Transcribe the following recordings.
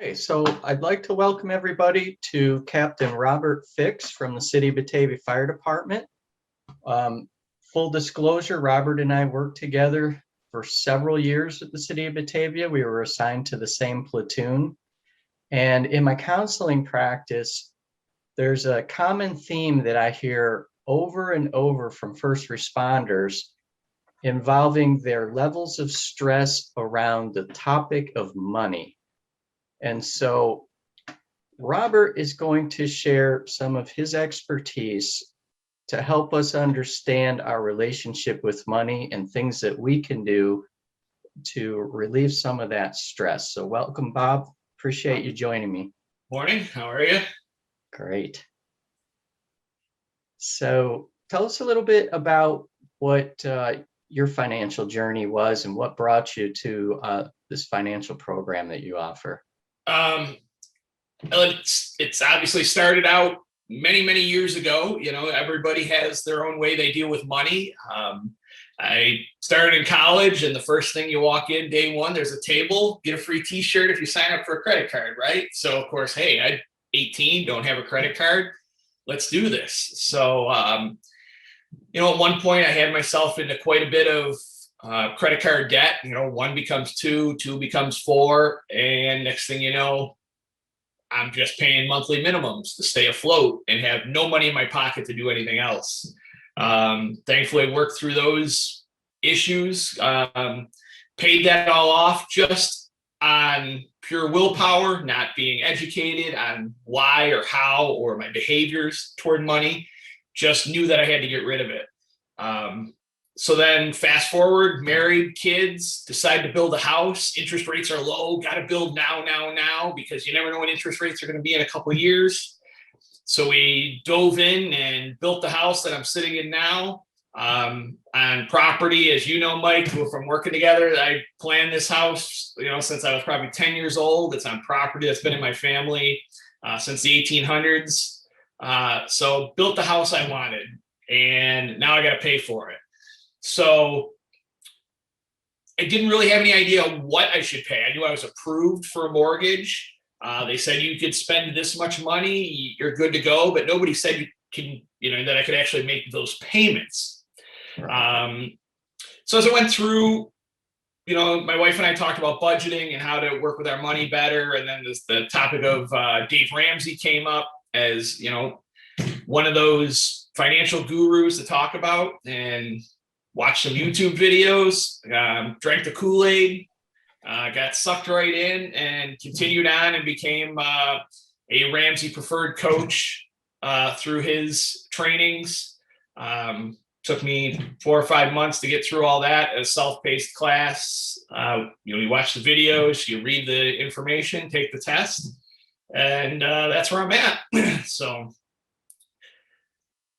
Okay, so I'd like to welcome everybody to Captain Robert Fix from the City of Batavia Fire Department. Um, Full disclosure, Robert and I worked together for several years at the City of Batavia. We were assigned to the same platoon. And in my counseling practice, there's a common theme that I hear over and over from first responders involving their levels of stress around the topic of money. And so Robert is going to share some of his expertise to help us understand our relationship with money and things that we can do to relieve some of that stress. So welcome, Bob. Appreciate you joining me. Morning, how are you? Great. So tell us a little bit about what your financial journey was and what brought you to this financial program that you offer. Um, it's obviously started out many years ago. You know, everybody has their own way they deal with money. I started in college, and the first thing you walk in day one, there's a table, get a free t-shirt if you sign up for a credit card, right? So of course, hey, I'm 18, don't have a credit card. Let's do this. So, you know, at one point I had myself into quite a bit of credit card debt. You know, one becomes two, two becomes four, and next thing you know, I'm just paying monthly minimums to stay afloat and have no money in my pocket to do anything else. Thankfully, I worked through those issues, paid that all off just on pure willpower, not being educated on why or how or my behaviors toward money. Just knew that I had to get rid of it. So then fast forward, married, kids, decide to build a house. Interest rates are low. Got to build now, because you never know when interest rates are going to be in a couple of years. So we dove in and built the house that I'm sitting in now on property. As you know, Mike, from working together, I planned this house, you know, since I was probably 10 years old. It's on property that's been in my family since the 1800s. So built the house I wanted, and now I got to pay for it. So I didn't really have any idea what I should pay. I knew I was approved for a mortgage. They said you could spend this much money, you're good to go, but nobody said you can, you know, that I could actually make those payments. So as I went through, you know, my wife and I talked about budgeting and how to work with our money better. And then the topic of Dave Ramsey came up as, you know, one of those financial gurus to talk about, and watched some YouTube videos, drank the Kool-Aid, got sucked right in, and continued on and became a Ramsey preferred coach through his trainings. Took me 4 or 5 months to get through all that, a self-paced class. You know, you watch the videos, you read the information, take the test, and that's where I'm at. So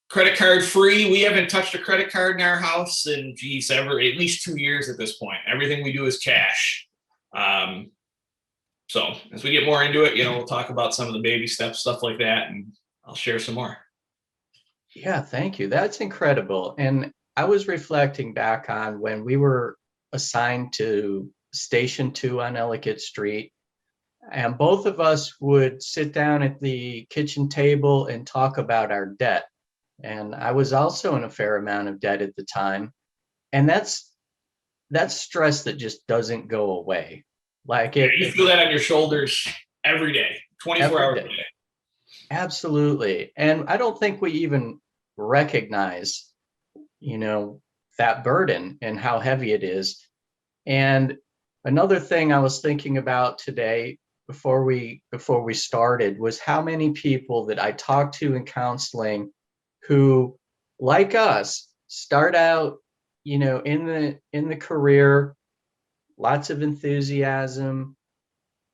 credit card free. We haven't touched a credit card in our house in, geez, at least 2 years at this point. Everything we do is cash. So as we get more into it, you know, we'll talk about some of the baby steps, stuff like that, and I'll share some more. Yeah, thank you. That's incredible. And I was reflecting back on when we were assigned to Station 2 on Ellicott Street, and both of us would sit down at the kitchen table and talk about our debt. And I was also in a fair amount of debt at the time. And that's stress that just doesn't go away. Like you feel that on your shoulders every day, 24 hours a day. Absolutely. And I don't think we even recognize, you know, that burden and how heavy it is. And another thing I was thinking about today before we started was how many people that I talked to in counseling who, like us, start out, you know, in the career, lots of enthusiasm.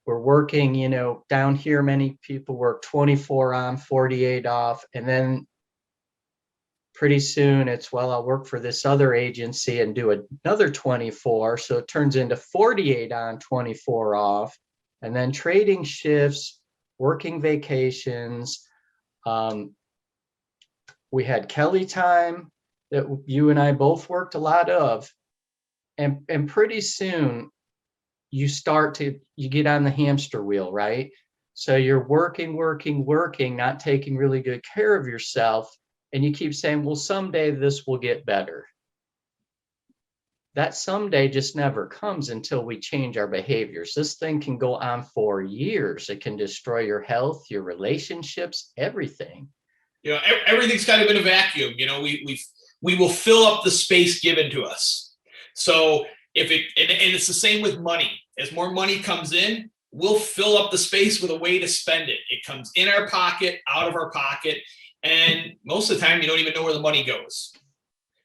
We're working, you know, down here, many people work 24 on, 48 off, and then pretty soon it's, well, I'll work for this other agency and do another 24. So it turns into 48 on, 24 off, and then trading shifts, working vacations. We had Kelly time that you and I both worked a lot of. And pretty soon you get on the hamster wheel, right? So you're working, not taking really good care of yourself. And you keep saying, well, someday this will get better. That someday just never comes until we change our behaviors. This thing can go on for years. It can destroy your health, your relationships, everything. Everything's kind of in a vacuum. We will fill up the space given to us. So and it's the same with money. As more money comes in, we'll fill up the space with a way to spend it. It comes in our pocket, out of our pocket, and most of the time you don't even know where the money goes,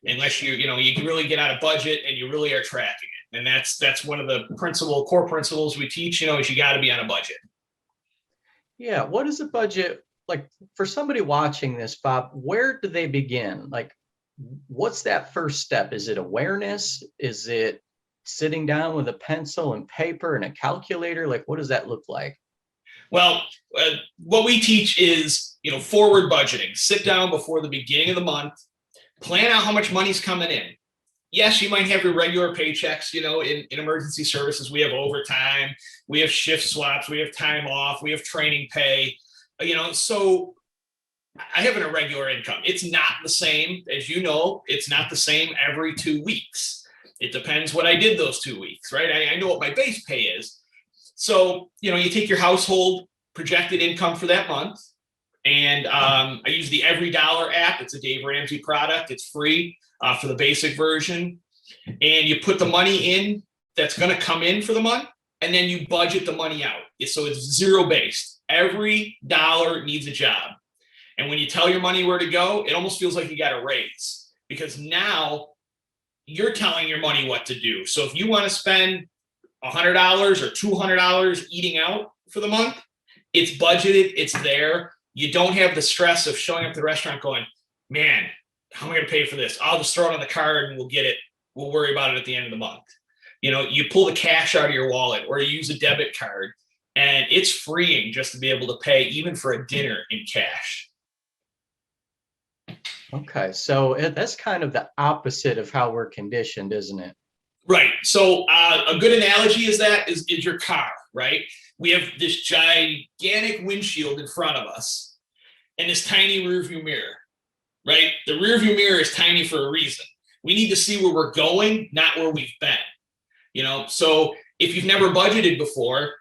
unless you can really get out of budget and you really are tracking it. And that's one of the core principles we teach. Is you got to be on a budget. Yeah, what is a budget like for somebody watching this, Bob? Where do they begin? Like, what's that first step? Is it awareness? Is it sitting down with a pencil and paper and a calculator? Like, what does that look like? Well, what we teach is, forward budgeting. Sit down before the beginning of the month, plan out how much money's coming in. Yes, you might have your regular paychecks. In emergency services, we have overtime, we have shift swaps, we have time off, we have training pay. So I have an irregular income. It's not the same, as it's not the same every 2 weeks. It depends what I did those 2 weeks, right? I know what my base pay is. So, you take your household projected income for that month. And I use the Every Dollar app. It's a Dave Ramsey product. It's free for the basic version. And you put the money in that's going to come in for the month, and then you budget the money out. So it's zero based. Every dollar needs a job. And when you tell your money where to go, it almost feels like you got a raise, because now you're telling your money what to do. So if you want to spend $100 or $200 eating out for the month, it's budgeted, it's there. You don't have the stress of showing up to the restaurant going, man, how am I going to pay for this? I'll just throw it on the card and we'll get it. We'll worry about it at the end of the month. You pull the cash out of your wallet or you use a debit card, and it's freeing just to be able to pay even for a dinner in cash. Okay, so that's kind of the opposite of how we're conditioned, isn't it? Right. So a good analogy is your car, right? We have this gigantic windshield in front of us and this tiny rearview mirror, right? The rearview mirror is tiny for a reason. We need to see where we're going, not where we've been. So if you've never budgeted before,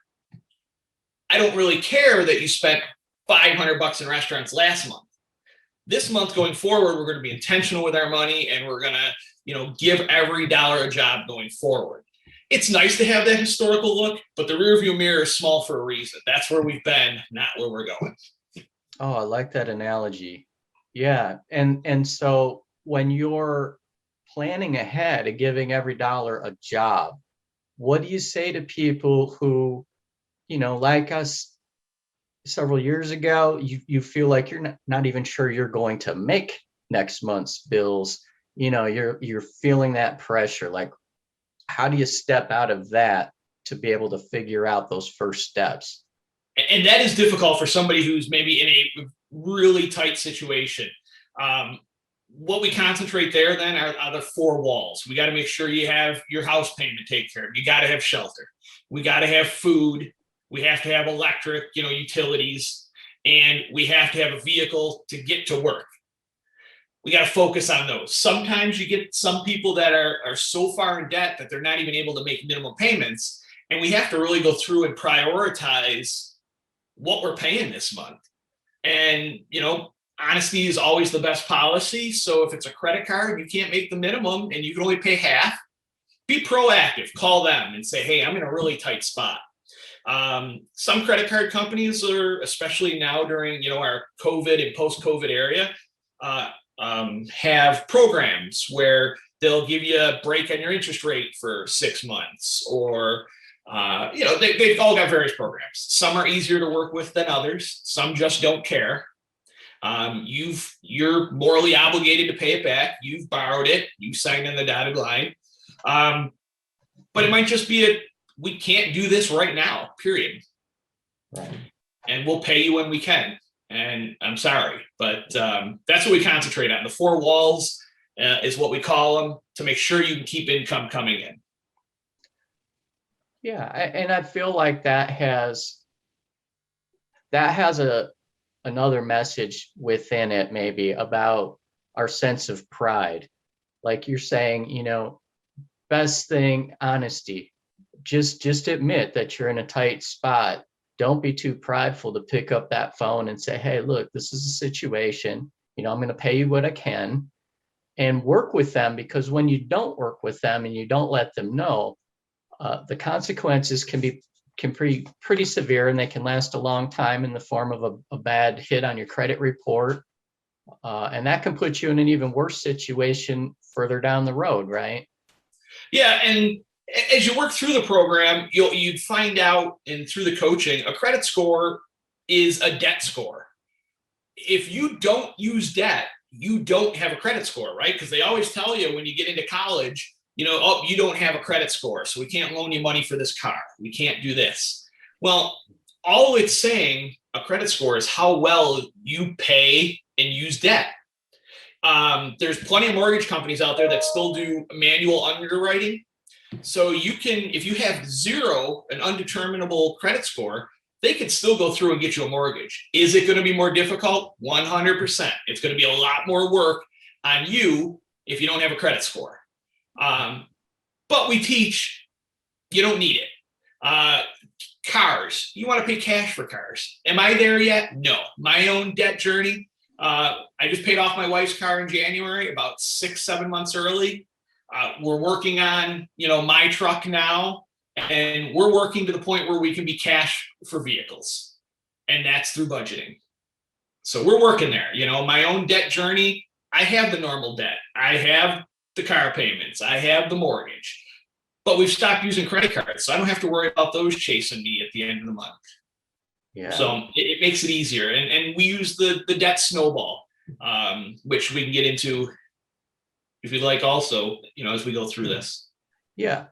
I don't really care that you spent $500 in restaurants last month. This month going forward, we're going to be intentional with our money, and we're going to, give every dollar a job going forward. It's nice to have that historical look, but the rearview mirror is small for a reason. That's where we've been, not where we're going. Oh, I like that analogy. Yeah. And so when you're planning ahead and giving every dollar a job, what do you say to people who, like us several years ago, you feel like you're not even sure you're going to make next month's bills? You're feeling that pressure. Like, how do you step out of that to be able to figure out those first steps? And that is difficult for somebody who's maybe in a really tight situation. What we concentrate there then are the four walls. We got to make sure you have your house payment taken care of. You got to have shelter. We got to have food. We have to have electric, utilities, and we have to have a vehicle to get to work. We got to focus on those. Sometimes you get some people that are so far in debt that they're not even able to make minimum payments. And we have to really go through and prioritize what we're paying this month. And, honesty is always the best policy. So if it's a credit card, you can't make the minimum and you can only pay half, be proactive, call them and say, hey, I'm in a really tight spot. Some credit card companies are, especially now during, our COVID and post-COVID area, have programs where they'll give you a break on your interest rate for 6 months, or they've all got various programs. Some are easier to work with than others. Some just don't care. You're morally obligated to pay it back. You've borrowed it. You signed in the dotted line. But it might just be we can't do this right now, period. Right. And we'll pay you when we can. And I'm sorry, but that's what we concentrate on. The four walls is what we call them, to make sure you can keep income coming in. Yeah, and I feel like that has a another message within it, maybe about our sense of pride. Like you're saying, best thing, honesty. Just admit that you're in a tight spot. Don't be too prideful to pick up that phone and say, hey, look, this is a situation. I'm going to pay you what I can, and work with them, because when you don't work with them and you don't let them know, the consequences can pretty severe, and they can last a long time in the form of a bad hit on your credit report, and that can put you in an even worse situation further down the road, right? Yeah, and as you work through the program, you'd find out, and through the coaching, a credit score is a debt score. If you don't use debt, you don't have a credit score, right? Because they always tell you when you get into college, oh, you don't have a credit score, so we can't loan you money for this car. We can't do this. Well, all it's saying, a credit score, is how well you pay and use debt. There's plenty of mortgage companies out there that still do manual underwriting. So you can, if you have zero, an undeterminable credit score, they can still go through and get you a mortgage. Is it going to be more difficult? 100%. It's going to be a lot more work on you if you don't have a credit score. But we teach you don't need it. Cars, you want to pay cash for cars. Am I there yet? No. My own debt journey. I just paid off my wife's car in January, about 6-7 months early. We're working on, my truck now, and we're working to the point where we can be cash for vehicles, and that's through budgeting. So we're working there. My own debt journey, I have the normal debt. I have the car payments. I have the mortgage, but we've stopped using credit cards, so I don't have to worry about those chasing me at the end of the month. Yeah. So it makes it easier. And we use the debt snowball, which we can get into if you'd like also, as we go through this. Yeah.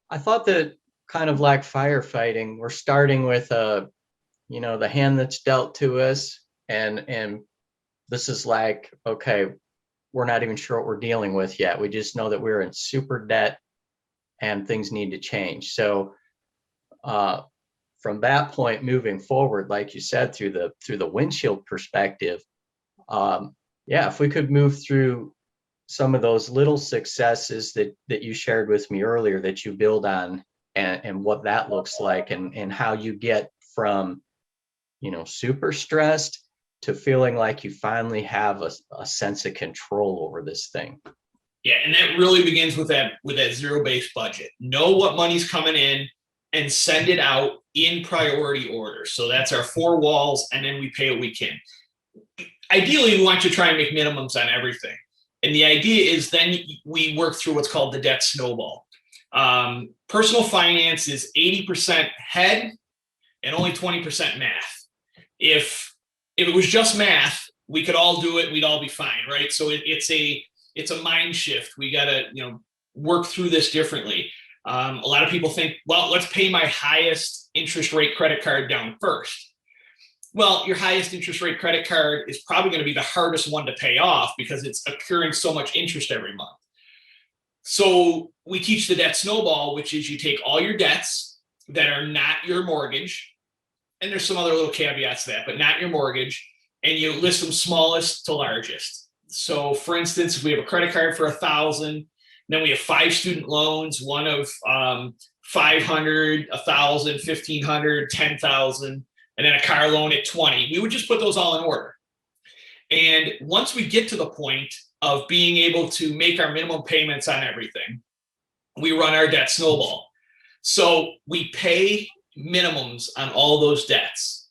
I thought that, kind of like firefighting, we're starting with the hand that's dealt to us, and this is like, okay, we're not even sure what we're dealing with yet. We just know that we're in super debt and things need to change. So from that point moving forward, like you said, through the windshield perspective, yeah, if we could move through some of those little successes that you shared with me earlier, that you build on, and what that looks like, and how you get from super stressed to feeling like you finally have a sense of control over this thing. Yeah, and that really begins with that zero-based budget. Know what money's coming in and send it out in priority order. So that's our 4 walls, and then we pay what we can. Ideally, we want to try and make minimums on everything. And the idea is then we work through what's called the debt snowball. Personal finance is 80% head and only 20% math. If it was just math, we could all do it. We'd all be fine, right? So it's a mind shift. We got to work through this differently. A lot of people think, well, let's pay my highest interest rate credit card down first. Well, your highest interest rate credit card is probably going to be the hardest one to pay off because it's accruing so much interest every month. So we teach the debt snowball, which is you take all your debts that are not your mortgage, and there's some other little caveats to that, but not your mortgage, and you list them smallest to largest. So for instance, if we have a credit card for $1,000, then we have 5 student loans, one of $500, $1,000, $1,500, $10,000, and then a car loan at $20. We would just put those all in order. And once we get to the point of being able to make our minimum payments on everything, we run our debt snowball. So we pay minimums on all those debts.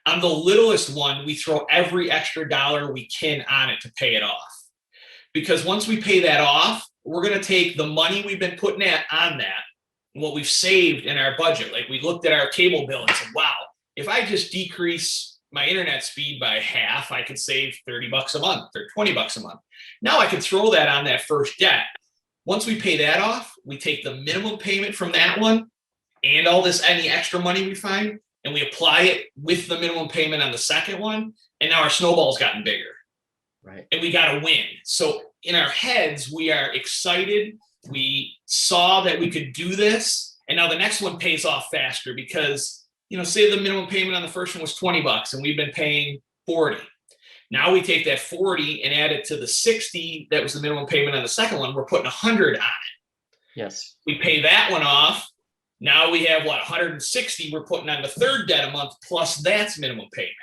On the littlest one, we throw every extra dollar we can on it to pay it off. Because once we pay that off, we're going to take the money we've been putting on that, what we've saved in our budget. Like we looked at our cable bill and said, wow, if I just decrease my internet speed by half, I could save $30 a month or $20 a month. Now I can throw that on that first debt. Once we pay that off, we take the minimum payment from that one and any extra money we find, and we apply it with the minimum payment on the second one. And now our snowball's gotten bigger. Right. And we got to win. So in our heads, we are excited. We saw that we could do this. And now the next one pays off faster because, say the minimum payment on the first one was $20 and we've been paying 40. Now we take that 40 and add it to the 60 that was the minimum payment on the second one. We're putting 100 on it. Yes. We pay that one off. Now we have 160 we're putting on the third debt a month, plus that's minimum payment.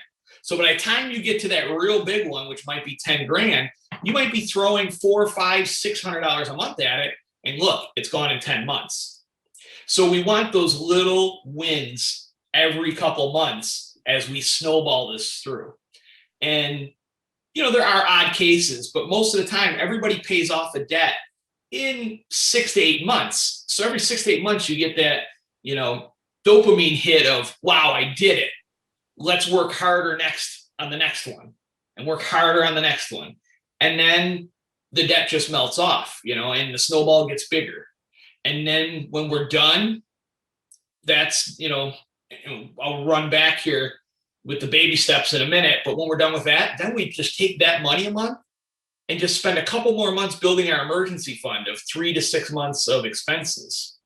So by the time you get to that real big one, which might be 10 grand, you might be throwing $400, $500, $600 a month at it. And look, it's gone in 10 months. So we want those little wins every couple months as we snowball this through. And, there are odd cases, but most of the time, everybody pays off a debt in 6 to 8 months. So every 6 to 8 months, you get that, dopamine hit of, wow, I did it. Let's work harder on the next one and work harder on the next one. And then the debt just melts off, and the snowball gets bigger. And then when we're done, that's, I'll run back here with the baby steps in a minute. But when we're done with that, then we just take that money a month and just spend a couple more months building our emergency fund of 3 to 6 months of expenses.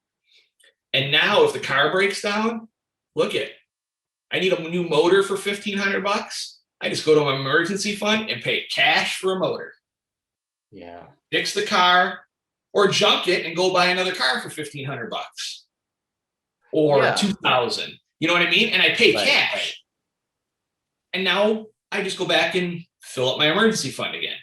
And now if the car breaks down, look it, I need a new motor for $1,500. I just go to my emergency fund and pay cash for a motor. Yeah. Fix the car or junk it and go buy another car for $1,500 or $2,000. You know what I mean? And I pay cash. Right. And now I just go back and fill up my emergency fund again.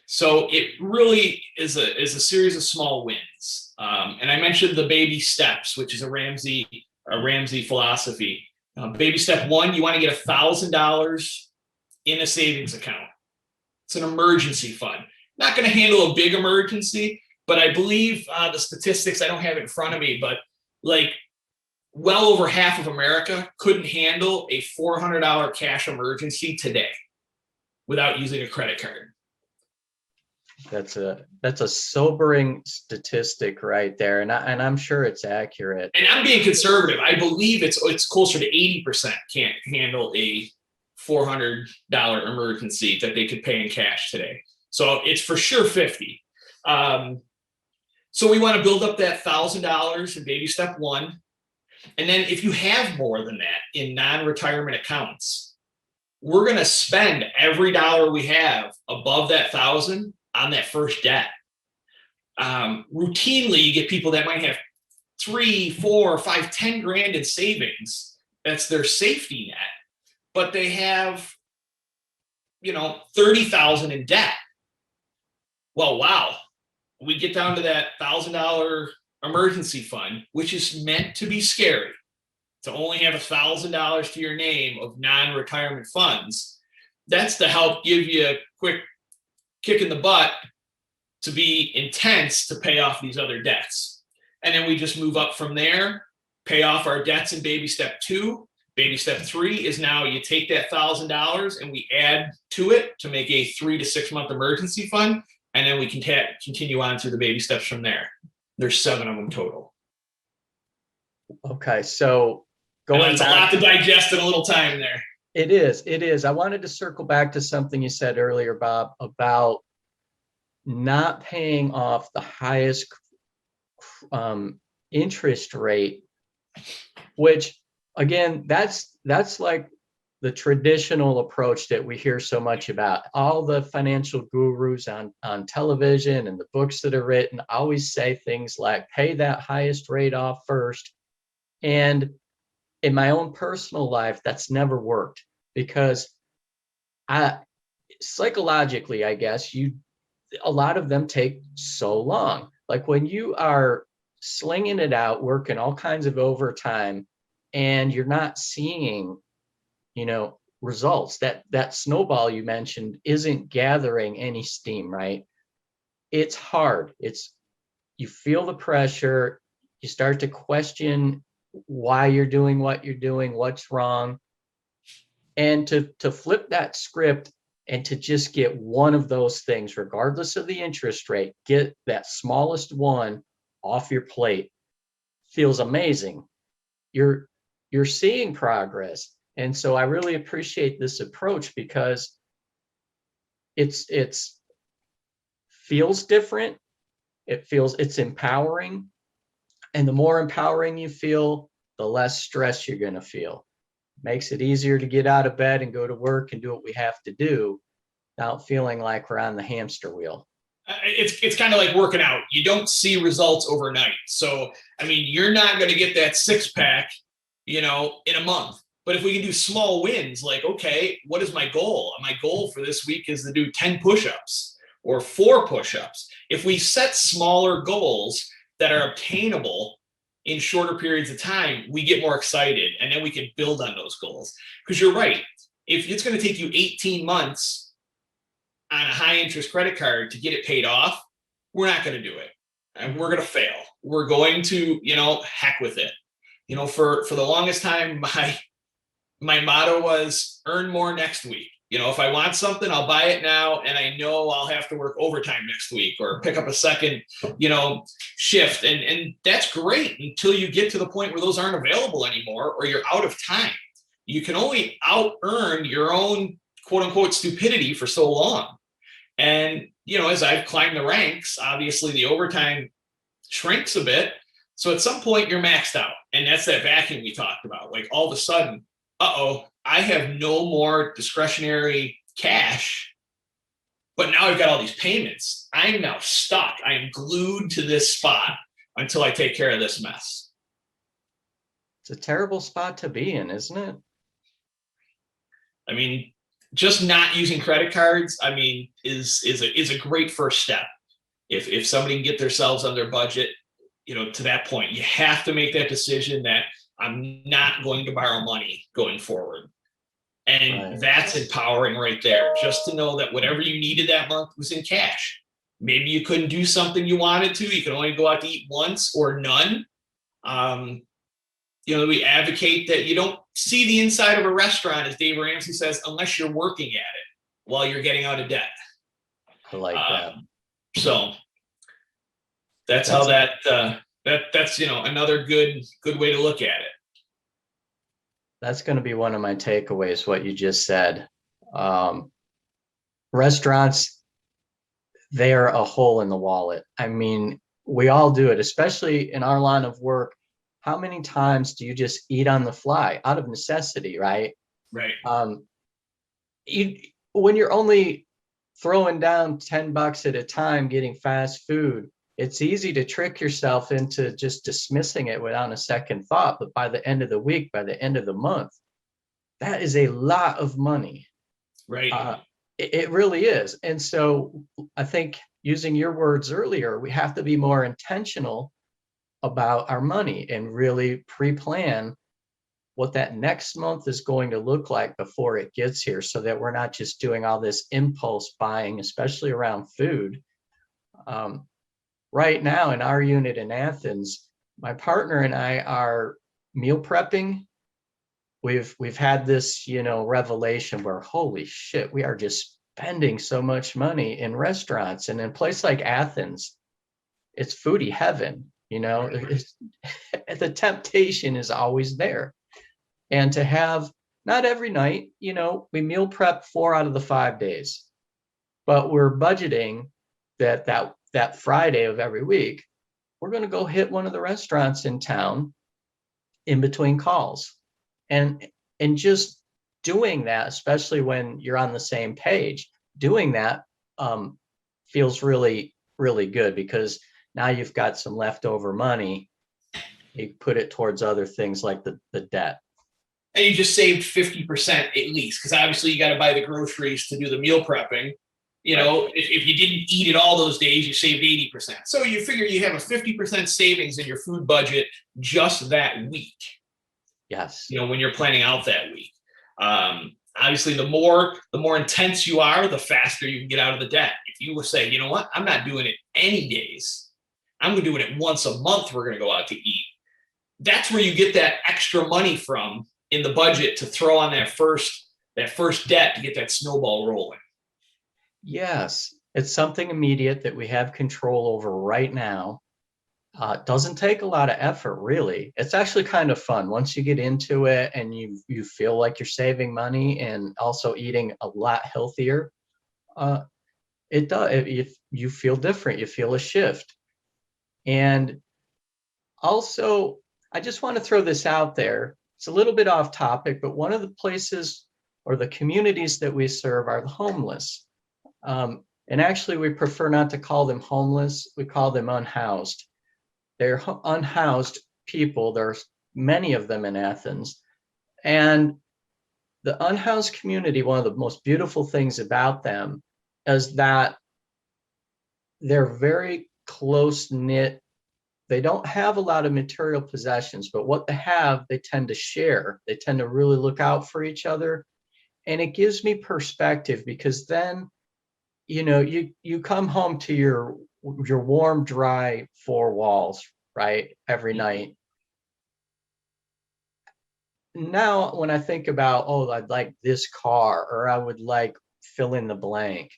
So it really is a series of small wins. And I mentioned the baby steps, which is a Ramsey philosophy. Baby step 1, you want to get $1,000 in a savings account. It's an emergency fund. Not going to handle a big emergency, but I believe the statistics, I don't have it in front of me, but well over half of America couldn't handle a $400 cash emergency today without using a credit card. That's a sobering statistic right there, and I'm sure it's accurate. And I'm being conservative. I believe it's closer to 80% can't handle a $400 emergency that they could pay in cash today. So it's for sure 50. So we want to build up that $1,000 in baby step 1. And then if you have more than that in non-retirement accounts, we're going to spend every dollar we have above that 1,000 on that first debt. Routinely, you get people that might have 3, 4, 5, 10 grand in savings. That's their safety net, but they have, 30,000 in debt. Well, wow. We get down to that $1,000 emergency fund, which is meant to be scary, to only have $1,000 to your name of non-retirement funds. That's to help give you a quick kick in the butt to be intense to pay off these other debts. And then we just move up from there, pay off our debts in baby step 2. Baby step 3 is now you take that $1,000 and we add to it to make a 3 to 6 month emergency fund. And then we can continue on through the baby steps from there. There's 7 of them total. Okay, so it's a lot to digest in a little time there. It is. I wanted to circle back to something you said earlier, Bob, about not paying off the highest interest rate, which again, that's like the traditional approach that we hear so much about. All the financial gurus on television and the books that are written always say things like, pay that highest rate off first. And in my own personal life, that's never worked because psychologically, I guess, a lot of them take so long. Like when you are slinging it out, working all kinds of overtime, and you're not seeing, results, that snowball you mentioned isn't gathering any steam, right? It's hard. You feel the pressure. You start to question why you're doing what you're doing, what's wrong. And to flip that script and to just get one of those things, regardless of the interest rate, get that smallest one off your plate, feels amazing. You're seeing progress. And so I really appreciate this approach because it's feels different. It's empowering. And the more empowering you feel, the less stress you're going to feel. Makes it easier to get out of bed and go to work and do what we have to do without feeling like we're on the hamster wheel. It's kind of like working out. You don't see results overnight. So, I mean, you're not going to get that six pack, in a month. But if we can do small wins, like, okay, what is my goal? My goal for this week is to do 10 push-ups or 4 push-ups. If we set smaller goals that are obtainable in shorter periods of time, we get more excited, and then we can build on those goals. Because you're right. If it's going to take you 18 months on a high interest credit card to get it paid off, we're not going to do it. And we're going to fail. We're going to, heck with it. For the longest time, my motto was earn more next week. If I want something, I'll buy it now, and I know I'll have to work overtime next week or pick up a second, shift. And that's great until you get to the point where those aren't available anymore, or you're out of time. You can only out earn your own quote unquote stupidity for so long. And, as I've climbed the ranks, obviously the overtime shrinks a bit. So at some point you're maxed out. And that's that vacuum we talked about. Like all of a sudden, I have no more discretionary cash, but now I've got all these payments. I'm now stuck. I am glued to this spot until I take care of this mess. It's a terrible spot to be in, isn't it? I mean, just not using credit cards, is a great first step. If somebody can get themselves on their budget, to that point, you have to make that decision that I'm not going to borrow money going forward. And Right. That's empowering right there. Just to know that whatever you needed that month was in cash. Maybe you couldn't do something you wanted to. You could only go out to eat once or none. We advocate that you don't see the inside of a restaurant, as Dave Ramsey says, unless you're working at it while you're getting out of debt. I like that. So that's how that's another good way to look at it. That's going to be one of my takeaways, what you just said. Restaurants, they're a hole in the wallet. I mean, we all do it, especially in our line of work. How many times do you just eat on the fly out of necessity, right? Right. When you're only throwing down $10 at a time getting fast food, it's easy to trick yourself into just dismissing it without a second thought. But by the end of the week, by the end of the month, that is a lot of money. Right. It really is. And so I think, using your words earlier, we have to be more intentional about our money and really pre-plan what that next month is going to look like before it gets here, so that we're not just doing all this impulse buying, especially around food. Right now in our unit in Athens, my partner and I are meal prepping. We've had this, revelation where, holy shit, we are just spending so much money in restaurants. And in a place like Athens, it's foodie heaven. The temptation is always there. And to have, not every night, we meal prep 4 out of the 5 days, but we're budgeting that Friday of every week, we're going to go hit one of the restaurants in town in between calls. And just doing that, especially when you're on the same page, doing that feels really, really good, because now you've got some leftover money. You put it towards other things like the debt. And you just saved 50% at least, because obviously you got to buy the groceries to do the meal prepping. If you didn't eat it all those days, you saved 80%. So you figure you have a 50% savings in your food budget just that week. Yes. When you're planning out that week. Obviously, the more intense you are, the faster you can get out of the debt. If you will say, you know what, I'm not doing it any days, I'm going to do it once a month, we're going to go out to eat. That's where you get that extra money from in the budget to throw on that first debt to get that snowball rolling. Yes, it's something immediate that we have control over right now. Doesn't take a lot of effort, really. It's actually kind of fun once you get into it and you feel like you're saving money and also eating a lot healthier. It does. If you feel different, you feel a shift. And Also, I just want to throw this out there. It's a little bit off topic, but one of the places or the communities that we serve are the homeless. And actually, we prefer not to call them homeless. We call them unhoused. They're unhoused people. There's many of them in Athens. And the unhoused community, one of the most beautiful things about them is that they're very close knit. They don't have a lot of material possessions, but what they have, they tend to share. They tend to really look out for each other. And it gives me perspective because then, you come home to your warm, dry four walls, right? Every night. Now, when I think about, oh, I'd like this car, or I would like fill in the blank,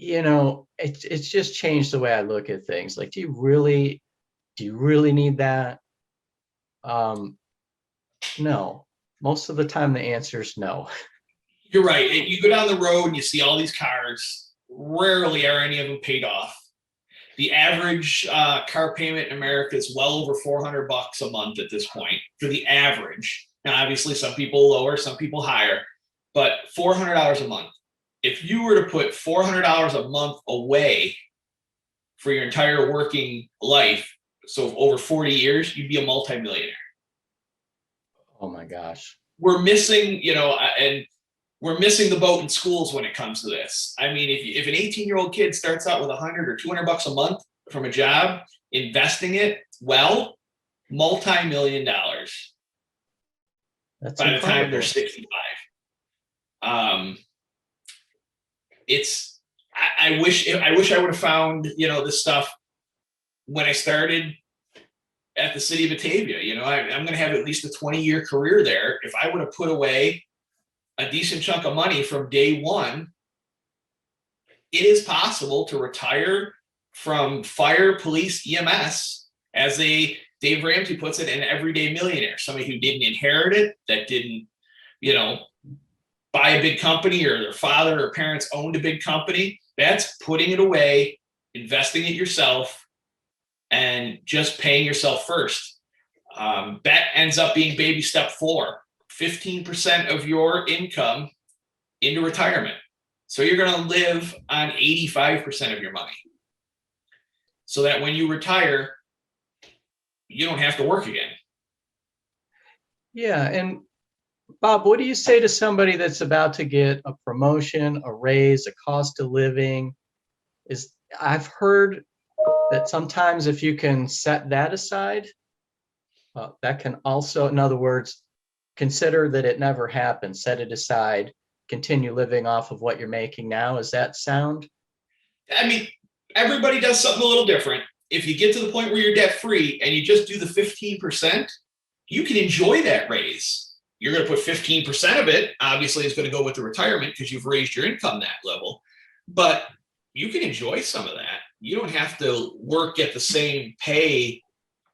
it's just changed the way I look at things. Like, do you really need that? No. Most of the time, the answer is no. You're right. You go down the road and you see all these cars. Rarely are any of them paid off. The average car payment in America is well over $400 a month at this point for the average. Now, obviously, some people lower, some people higher, but $400 a month. If you were to put $400 a month away for your entire working life, so over 40 years, you'd be a multimillionaire. Oh my gosh. We're missing, and we're missing the boat in schools when it comes to this. I mean, if an 18-year-old kid starts out with $100 or $200 a month from a job, investing it well, multi-million dollars. That's by incredible. the time they're 65. I wish I would have found this stuff when I started at the city of Batavia. I'm going to have at least a 20-year career there. If I would have put away a decent chunk of money from day one, it is possible to retire from fire, police, EMS as Dave Ramsey puts it, an everyday millionaire, somebody who didn't inherit it, that didn't, buy a big company, or their father or parents owned a big company. That's putting it away, investing it yourself, and just paying yourself first. That ends up being baby step 4, 15% of your income into retirement. So you're going to live on 85% of your money, so that when you retire, you don't have to work again. Yeah. And Bob, what do you say to somebody that's about to get a promotion, a raise, a cost of living? I've heard that sometimes if you can set that aside, that can also, in other words, consider that it never happened, set it aside, continue living off of what you're making now. Is that sound? I mean, everybody does something a little different. If you get to the point where you're debt free and you just do the 15%, you can enjoy that raise. You're going to put 15% of it, obviously, is going to go with the retirement because you've raised your income that level. But you can enjoy some of that. You don't have to work at the same pay,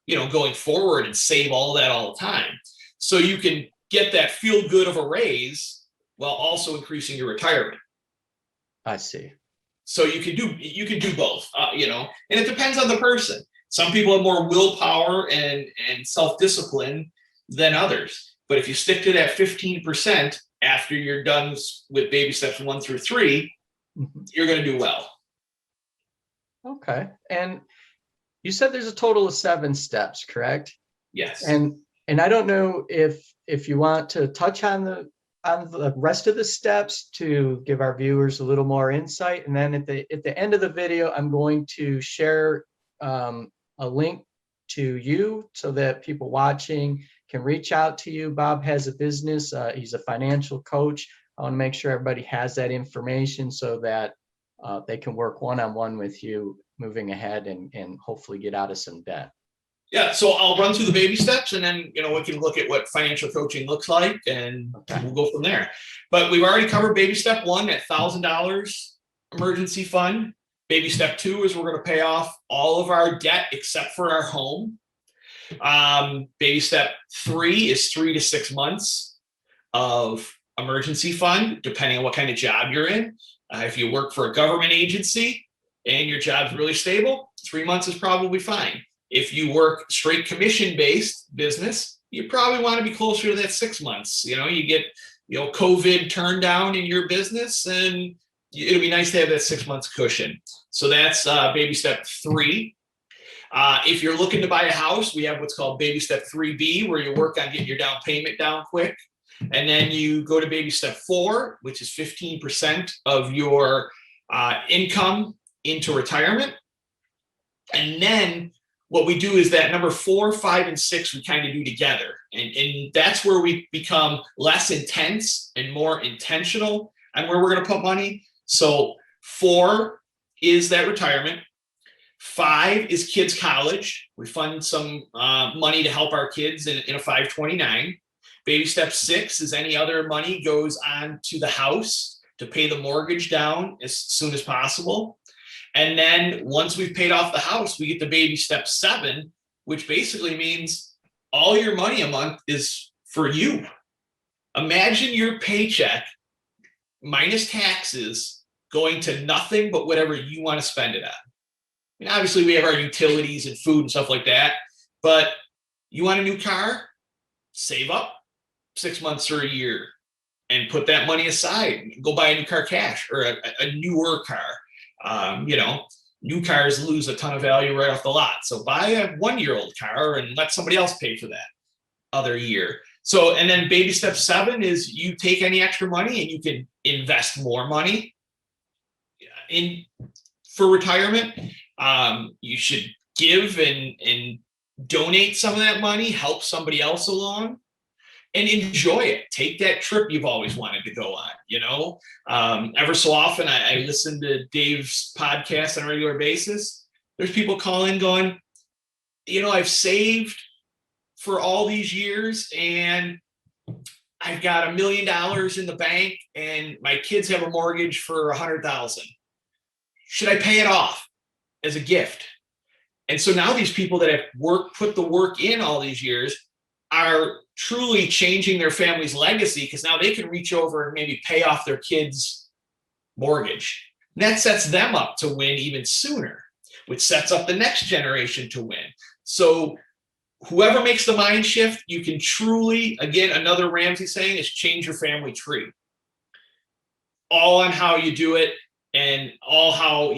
going forward and save all that all the time. So you can get that feel good of a raise while also increasing your retirement. I see. So you can do both, and it depends on the person. Some people have more willpower and self-discipline than others. But if you stick to that 15% after you're done with baby steps 1 through 3, you're going to do well. Okay. And you said there's a total of 7 steps, correct? Yes. And I don't know if you want to touch on the rest of the steps to give our viewers a little more insight. And then at the end of the video, I'm going to share a link to you so that people watching can reach out to you. Bob has a business. He's a financial coach. I want to make sure everybody has that information so that they can work one-on-one with you moving ahead and hopefully get out of some debt. Yeah, so I'll run through the baby steps, and then we can look at what financial coaching looks like, and we'll go from there. But we've already covered baby step 1, at $1,000 emergency fund. Baby step 2 is we're going to pay off all of our debt except for our home. Baby step 3 is 3 to 6 months of emergency fund, depending on what kind of job you're in. If you work for a government agency and your job's really stable, 3 months is probably fine. If you work straight commission-based business, you probably want to be closer to that 6 months. You get, COVID turned down in your business, and it'll be nice to have that 6 months cushion. So that's baby step 3. If you're looking to buy a house, we have what's called baby step 3B, where you work on getting your down payment down quick. And then you go to baby step 4, which is 15% of your income into retirement. And then what we do is that number 4, 5, and 6, we kind of do together. And that's where we become less intense and more intentional on where we're going to put money. So 4 is that retirement. 5 is kids' college. We fund some money to help our kids in a 529. Baby step 6 is any other money goes on to the house to pay the mortgage down as soon as possible. And then once we've paid off the house, we get to baby step 7, which basically means all your money a month is for you. Imagine your paycheck minus taxes going to nothing but whatever you want to spend it on. And obviously we have our utilities and food and stuff like that, but you want a new car? Save up 6 months or a year and put that money aside. Go buy a new car cash, or a newer car. New cars lose a ton of value right off the lot. So buy a 1-year-old car and let somebody else pay for that other year. So, and then baby step 7 is you take any extra money and you can invest more money for retirement. You should give and donate some of that money, help somebody else along, and enjoy it. Take that trip you've always wanted to go on. Ever so often, I listen to Dave's podcast on a regular basis. There's people calling going, I've saved for all these years and I've got $1 million in the bank and my kids have a mortgage for $100,000. Should I pay it off as a gift? And so now these people that have put the work in all these years are truly changing their family's legacy, because now they can reach over and maybe pay off their kids' mortgage. And that sets them up to win even sooner, which sets up the next generation to win. So whoever makes the mind shift, you can truly, again, another Ramsey saying is change your family tree. All on how you do it, and all how,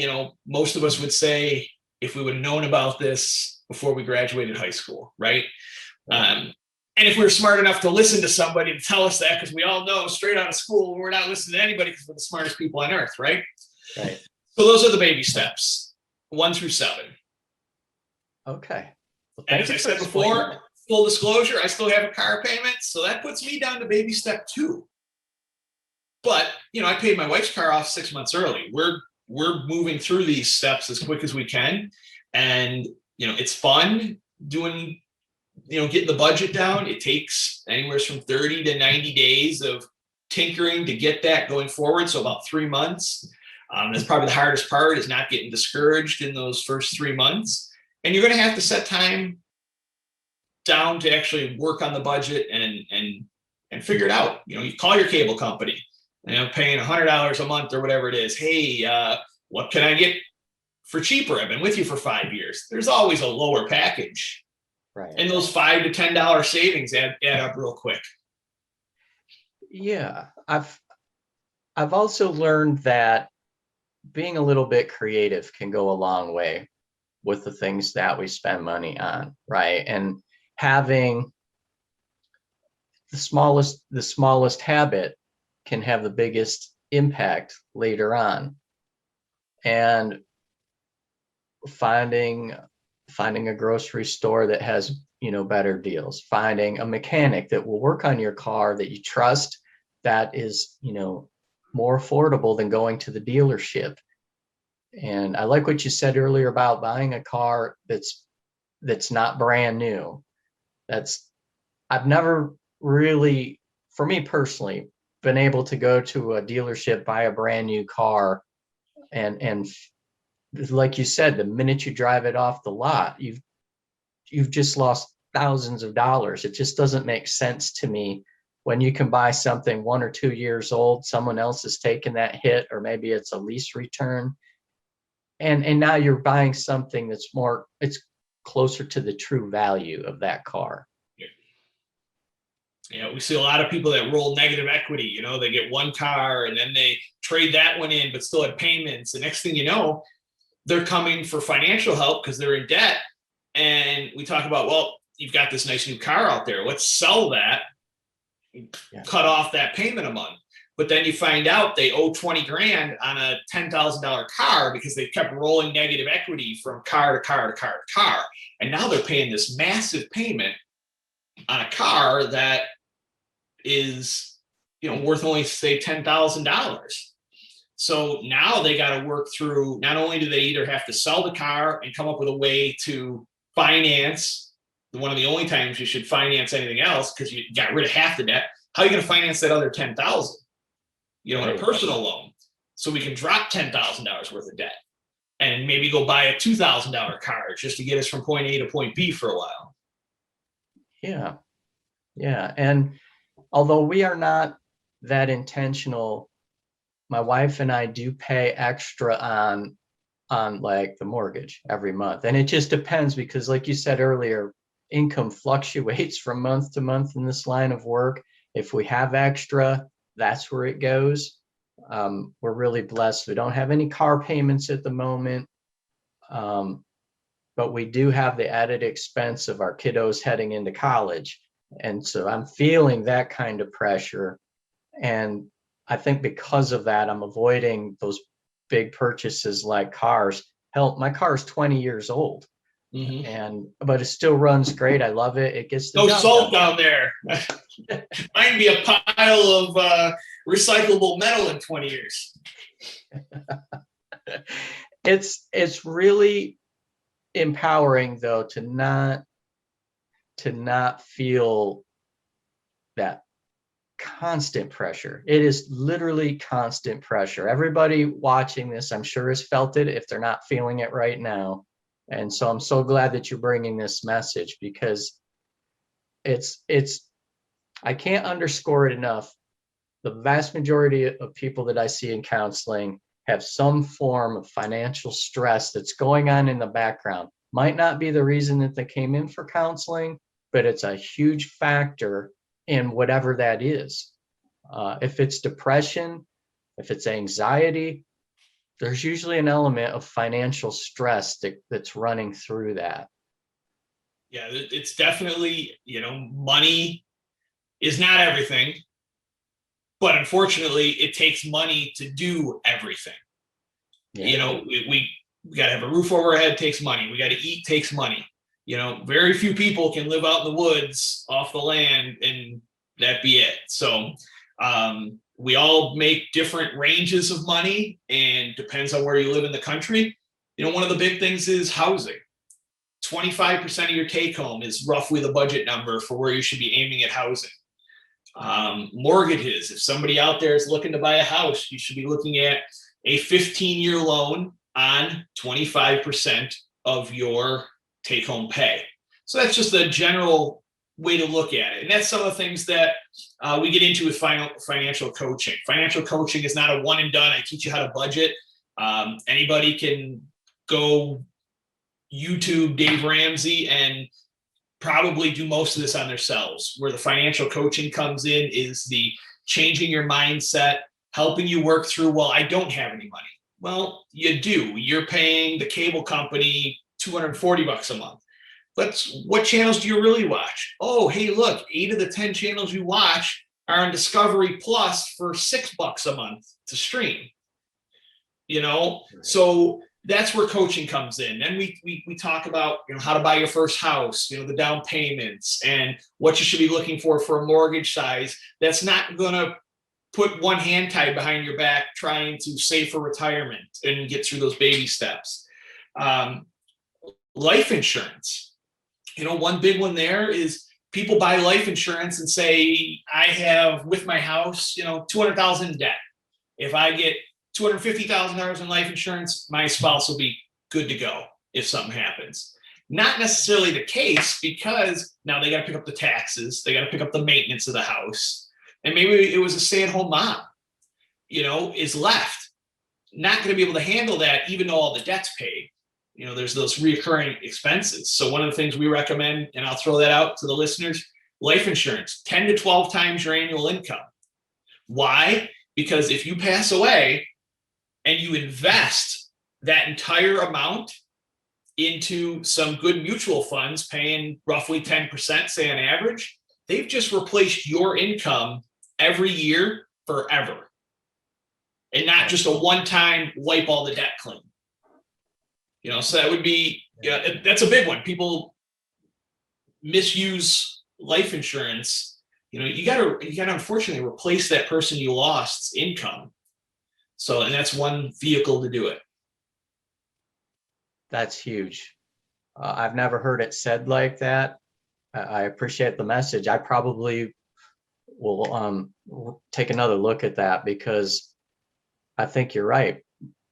most of us would say, if we would have known about this before we graduated high school, right? And if we were smart enough to listen to somebody to tell us that, because we all know straight out of school, we're not listening to anybody because we're the smartest people on earth, right? Right. So those are the baby steps, 1 through 7. Okay. Well, and as I said before, full disclosure, I still have a car payment. So that puts me down to baby step 2. But, I paid my wife's car off 6 months early. We're moving through these steps as quick as we can. And, it's fun doing, getting the budget down. It takes anywhere from 30 to 90 days of tinkering to get that going forward. So about 3 months. That's probably the hardest part, is not getting discouraged in those first 3 months. And you're going to have to set time down to actually work on the budget and figure it out. You call your cable company, paying $100 a month or whatever it is. Hey, what can I get for cheaper? I've been with you for 5 years. There's always a lower package. Right. And those $5 to $10 savings add up real quick. Yeah. I've also learned that being a little bit creative can go a long way with the things that we spend money on, right? And having the smallest habit can have the biggest impact later on. And finding a grocery store that has, better deals, finding a mechanic that will work on your car that you trust, that is, more affordable than going to the dealership. And I like what you said earlier about buying a car that's not brand new. I've never really, for me personally, been able to go to a dealership, buy a brand new car, and like you said, the minute you drive it off the lot, you've just lost thousands of dollars. It just doesn't make sense to me when you can buy something 1 or 2 years old, someone else has taken that hit, or maybe it's a lease return. And now you're buying something that's it's closer to the true value of that car. You know, we see a lot of people that roll negative equity. You know, they get one car and then they trade that one in, but still have payments. The next thing you know, they're coming for financial help because they're in debt. And we talk about, well, you've got this nice new car out there. Let's sell that, cut off that payment a month. But then you find out they owe 20 grand on a $10,000 car because they kept rolling negative equity from car to car to car to car. And now they're paying this massive payment on a car that is, you know, worth only say $10,000. So now they got to work through, not only do they either have to sell the car and come up with a way to finance, one of the only times you should finance anything else because you got rid of half the debt. How are you going to finance that other 10,000? You know, in a personal loan. So we can drop $10,000 worth of debt and maybe go buy a $2,000 car just to get us from point A to point B for a while. Yeah. Yeah. And although we are not that intentional, my wife and I do pay extra on like the mortgage every month. And it just depends because like you said earlier, income fluctuates from month to month in this line of work. If we have extra, that's where it goes. We're really blessed. We don't have any car payments at the moment. But we do have the added expense of our kiddos heading into college. And so I'm feeling that kind of pressure. And I think because of that, I'm avoiding those big purchases like cars. Hell, my car is 20 years old, but it still runs great. I love it. It gets the no job salt done. down there. Might be a pile of recyclable metal in 20 years. It's really empowering though to not feel that constant pressure. It is literally constant pressure. Everybody watching this, I'm sure, has felt it if they're not feeling it right now. And so I'm so glad that you're bringing this message because it's I can't underscore it enough. The vast majority of people that I see in counseling have some form of financial stress that's going on in the background. Might not be the reason that they came in for counseling, but it's a huge factor in whatever that is. If it's depression, if it's anxiety, there's usually an element of financial stress that's running through that. Yeah, it's definitely, you know, money is not everything, but unfortunately it takes money to do everything. Yeah. You know, we got to have a roof over our head, takes money. We got to eat, takes money. You know, very few people can live out in the woods off the land and that be it. So we all make different ranges of money and depends on where you live in the country. You know, one of the big things is housing. 25% of your take home is roughly the budget number for where you should be aiming at housing. Mortgages, if somebody out there is looking to buy a house, you should be looking at a 15-year loan on 25% of your take home pay. So that's just a general way to look at it. And that's some of the things that we get into with financial coaching. Financial coaching is not a one and done. I teach you how to budget. Anybody can go YouTube Dave Ramsey and probably do most of this on themselves. Where the financial coaching comes in is the changing your mindset, helping you work through, well, I don't have any money. Well, you do. You're paying the cable company $240 a month. But what channels do you really watch? Oh, hey, look, 8 of the 10 channels you watch are on Discovery Plus for $6 a month to stream. You know, so that's where coaching comes in. Then we talk about, you know, how to buy your first house, you know, the down payments and what you should be looking for a mortgage size. That's not going to put one hand tied behind your back trying to save for retirement and get through those baby steps. Life insurance. You know, one big one there is people buy life insurance and say, I have with my house, you know, $200,000 in debt. If I get $250,000 in life insurance, my spouse will be good to go if something happens. Not necessarily the case, because now they got to pick up the taxes, they got to pick up the maintenance of the house, and maybe it was a stay-at-home mom, you know, is left not going to be able to handle that, even though all the debt's paid. there's those recurring expenses. So one of the things we recommend, and I'll throw that out to the listeners, life insurance, 10 to 12 times your annual income. Why? Because if you pass away and you invest that entire amount into some good mutual funds paying roughly 10%, say on average, they've just replaced your income every year forever. And not just a one-time wipe all the debt clean. So that would be, that's a big one. People misuse life insurance. You gotta unfortunately replace that person you lost's income. So, and that's one vehicle to do it. That's huge. I've never heard it said like that. I appreciate the message. I probably will take another look at that, because I think you're right.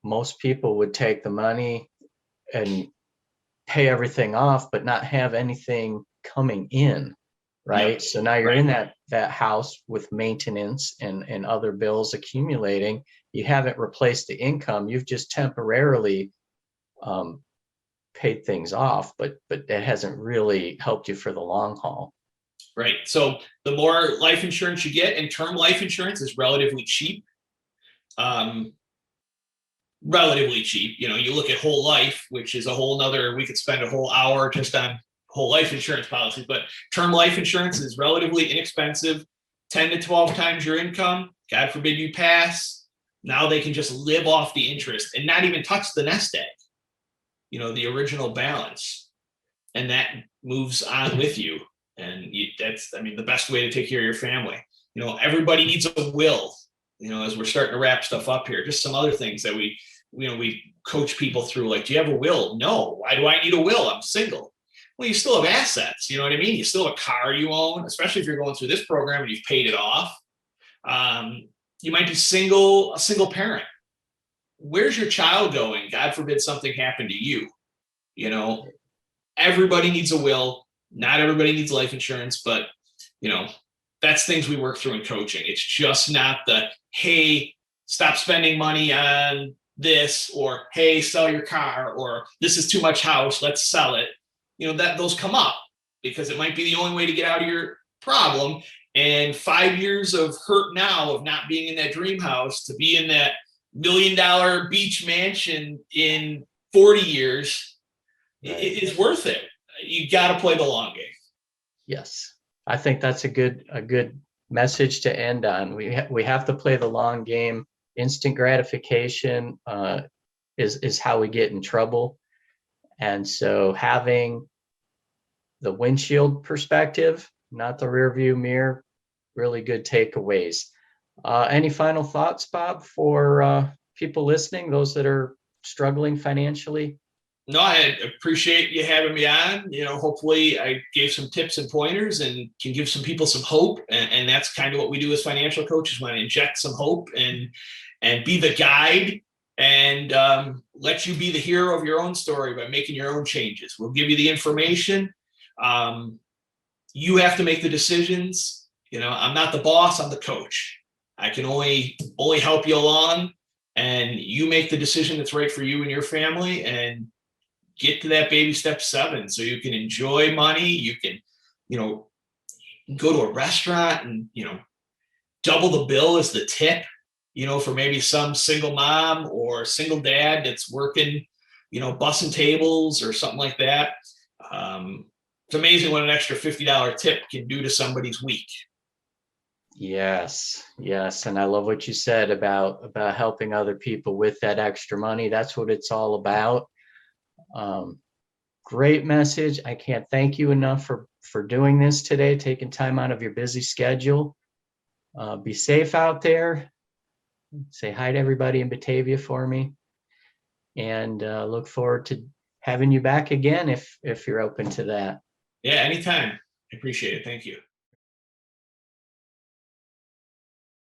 Most people would take the money and pay everything off, but not have anything coming in, right? Yep. So now you're in that house with maintenance and other bills accumulating. You haven't replaced the income. You've just temporarily paid things off, but it hasn't really helped you for the long haul. Right. So the more life insurance you get, and term life insurance is relatively cheap. Relatively cheap. You look at whole life, which is a whole nother, we could spend a whole hour just on whole life insurance policies, but term life insurance is relatively inexpensive, 10 to 12 times your income. God forbid you pass. Now they can just live off the interest and not even touch the nest egg, the original balance. And that moves on with you. And that's the best way to take care of your family. Everybody needs a will, as we're starting to wrap stuff up here. Just some other things that we coach people through, like, do you have a will? No. Why do I need a will? I'm single. Well, you still have assets. You know what I mean? You still have a car you own, especially if you're going through this program and you've paid it off. You might be a single parent. Where's your child going? God forbid something happened to you. Everybody needs a will. Not everybody needs life insurance, but that's things we work through in coaching. It's just not the, hey, stop spending money on this, or hey, sell your car, or this is too much house, let's sell it. That those come up because it might be the only way to get out of your problem. And 5 years of hurt now of not being in that dream house to be in that $1 million beach mansion in 40 years, right, is worth it. You got to play the long game. Yes. I think that's a good message to end on. We have to play the long game. Instant gratification is how we get in trouble. And so having the windshield perspective, not the rear view mirror, really good takeaways. Any final thoughts, Bob, for people listening, those that are struggling financially? No, I appreciate you having me on. Hopefully I gave some tips and pointers and can give some people some hope. And that's kind of what we do as financial coaches, want to inject some hope and be the guide and let you be the hero of your own story by making your own changes. We'll give you the information. You have to make the decisions. I'm not the boss, I'm the coach. I can only help you along, and you make the decision that's right for you and your family, and get to that baby step 7 so you can enjoy money. You can, go to a restaurant and, double the bill as the tip, for maybe some single mom or single dad that's working, bussing tables or something like that. It's amazing what an extra $50 tip can do to somebody's week. Yes. And I love what you said about helping other people with that extra money. That's what it's all about. Great message. I can't thank you enough for doing this today, taking time out of your busy schedule. Be safe out there. Say hi to everybody in Batavia for me, and look forward to having you back again if you're open to that. Yeah, anytime. I appreciate it. Thank you.